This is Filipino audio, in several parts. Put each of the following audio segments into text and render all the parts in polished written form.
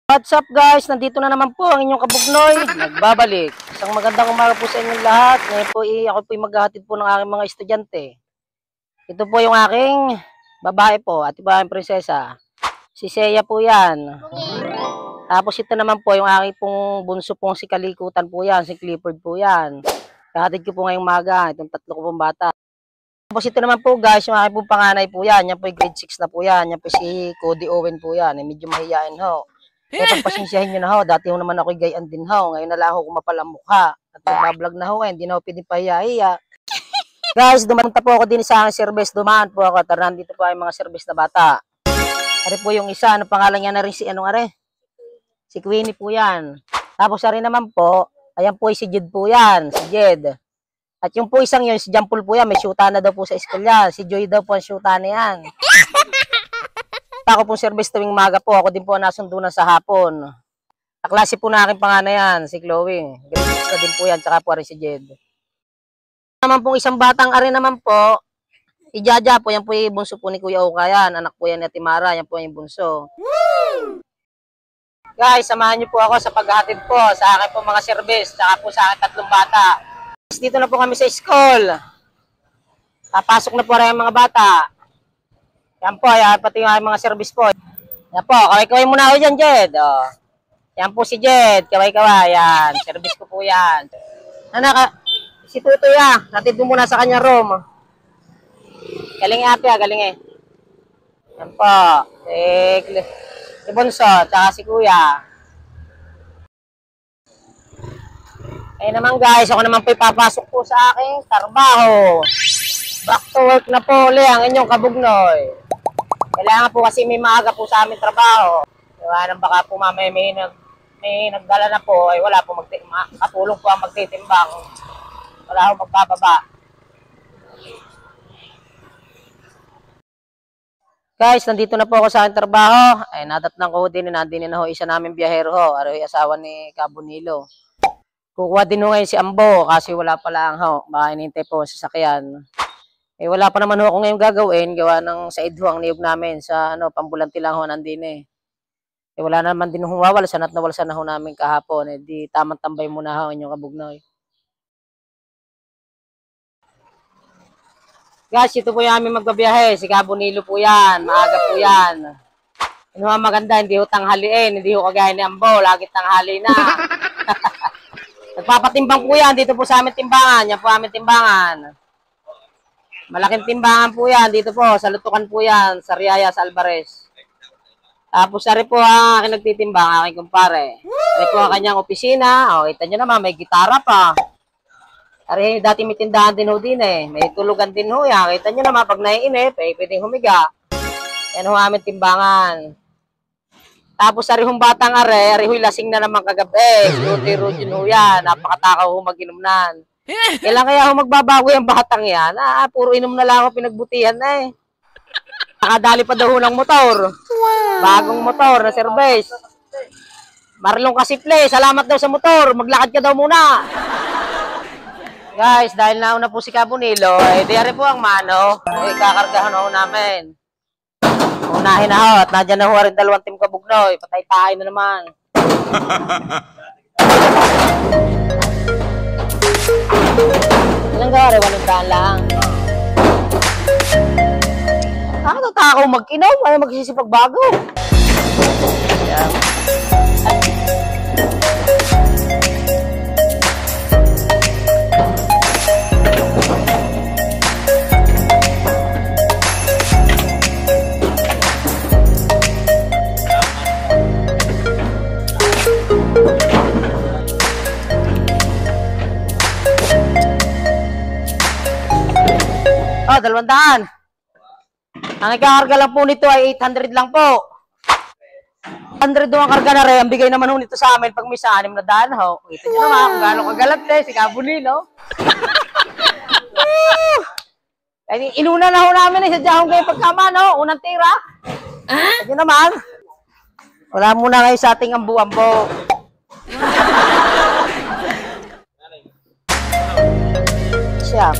What's up guys? Nandito na naman po ang inyong kabugnoy. Nagbabalik. Isang magandang umaga po sa inyong lahat. Ngayon po ako po maghahatid po ng aking mga estudyante. Ito po yung aking babae po at iba ang prinsesa. Si Seiya po yan. Tapos ito naman po yung aking pong bunso pong si Kalikutan po yan. Si Clifford po yan. Kahatid ko po ngayong umaga. Itong tatlo ko pong bata. Tapos ito naman po guys, yung aking pong panganay po yan. Yan po yung grade 6 na po yan. Yan po si Cody Owen po yan. Medyo mahihain ho. Eh, pagpasensyahin nyo na ho, dati ho naman ako'y gayan din ho. Ngayon na lang ho kumapal ang mukha. At nagbablog na ho, hindi na ho pwedeng pahiya-hiya. Guys, dumunta po ako din sa aking service. Dumaan po ako. At nandito po ay mga service na bata. Ari po yung isa, ano pangalan niya na rin si anong are? Si Queenie po yan. Tapos ari naman po, ayan po ay si Jed po yan. Si Jed. At yung po isang yun, si Jampol po yan. May shoota na daw po sa school yan. Si Joy daw po ang shoota na yan. Ako pong service tuwing maga po. Ako din po nasundunan sa hapon. Kaklase po na aking panganay yan, si Chloe. Grade 6 na din po yan, tsaka po rin si Jed. Naman pong isang batang ari naman po, si Jaja po, yan po yung bunso po ni Kuya Oka yan. Anak po yan ni Timara, yan po yung bunso. Woo! Guys, samahan niyo po ako sa paghahatid po sa akin po mga service, tsaka po sa akin tatlong bata. Dito na po kami sa school. Papasok na po rin ang mga bata. Yan po, yan pati yung mga service po. Yan po, kaway-kaway muna ako dyan, Jed. Oh. Yan po si Jed, kaway-kaway. Yan, service ko po yan. Anak, si Tutoy natid mo muna sa kanya room. Galing ate galing eh. Yan po, si Bonso, tsaka si Kuya. Eh naman guys, ako naman po ipapasok po sa aking trabaho. Back to work na po ulit ang inyong kabugnoy. Kailangan po kasi may maaga po sa aming trabaho. Iwanan baka po mamaya may nagdala na po, ay wala po katulong po ang magtitimbang. Wala po magbababa. Guys, nandito na po ako sa aking trabaho. Ay nadatnan ko din, nandinin na ho isa namin biyahero ho. Aroy asawa ni Cabonilo. Kukuha din ho ngayon si Ambo kasi wala pala ang ho. Baka inintay po sa sasakyan. Eh wala pa naman ho ako ngayon gagawin, gawa ng sa idho ang niyog namin sa pambulanti lang ho nandin eh. Eh wala naman din ho wawalasan at nawalasan na ho namin kahapon, eh di tamang tambay muna ho inyong kabugnoy. Guys, ito po yung aming magbabiyahe, si Cabonilo po yan, maaga po yan. Ano nga maganda, hindi ho tanghaliin, hindi ho kagaya ni Ambo, lagi tanghali na. Nagpapatimbang po yan, dito po sa aming timbangan, yan po aming timbangan. Malaking timbangan po yan. Dito po, sa Lutukan po yan. Sa Riaya, sa Alvarez. Tapos, sari po ang aking nagtitimbang, aking kumpare. Sari po ang kanyang opisina. O, kita nyo naman, may gitara pa. Sari, dati may tindahan din ho din eh. May tulugan din ho yan. Kita nyo naman, pag naiinip, eh, pwedeng humiga. Yan ho aming timbangan. Tapos, sari hong batang ari ho'y lasing na naman kagabi. Ruti-rutin ho yan. Napakatakaw ho mag-inomnan. Kailan kaya ako magbabago yung batang yan? Puro inom na lang ako pinagbutihan na eh. Nakadali pa daw ng motor. Wow. Bagong motor na service. Marlong Kasiple, salamat daw sa motor. Maglakad ka daw muna. Guys, dahil nauna po si Cabonilo, eh diyan po ang mano. Eh kakargahan na ho namin. Unahin na ho at nadyan na ho rin dalawang team kabugnoy. Patay-tayo na naman. Ilang gawari? 800 lang. Nakatatawa mag-inom. Ay magsisipagbago. Ayan. Oh, 200. Ang ikakarga lang po nito ay 800 lang po. 100 doon ang karga na rin. Ang bigay naman ho nito sa amin pag may sa 6 na daan ho. Kita nyo naman kung gano'ng kagalat eh. Si Cabonilo. Inuna na ho namin eh. Sadya hong kayo pagkaman ho. Unang tira. Kita nyo naman. Wala muna kayo sa ating ambu-ambo. Siya.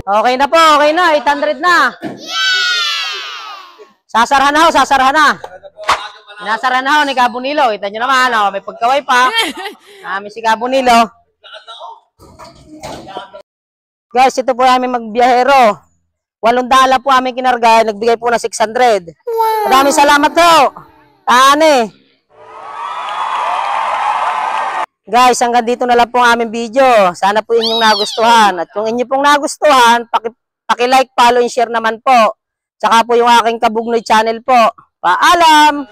Okay na po, okay na. 800 na. Yeah! Sasarahan na ho, sasarahan na. Sinasarahan na ho ni Gabonilo. Kita nyo naman, oh, may pagkaway pa. Kami si Gabonilo. Guys, ito po aming magbiyahero. 8 dala po aming kinarga. Nagbigay po na 600. Wow. Maraming salamat ho. Tane. Guys, hanggang dito na lang po ang aming video. Sana po inyong nagustuhan. At kung inyo pong nagustuhan, paki-like, follow, and share naman po. Tsaka po yung aking Kabugnoy channel po. Paalam!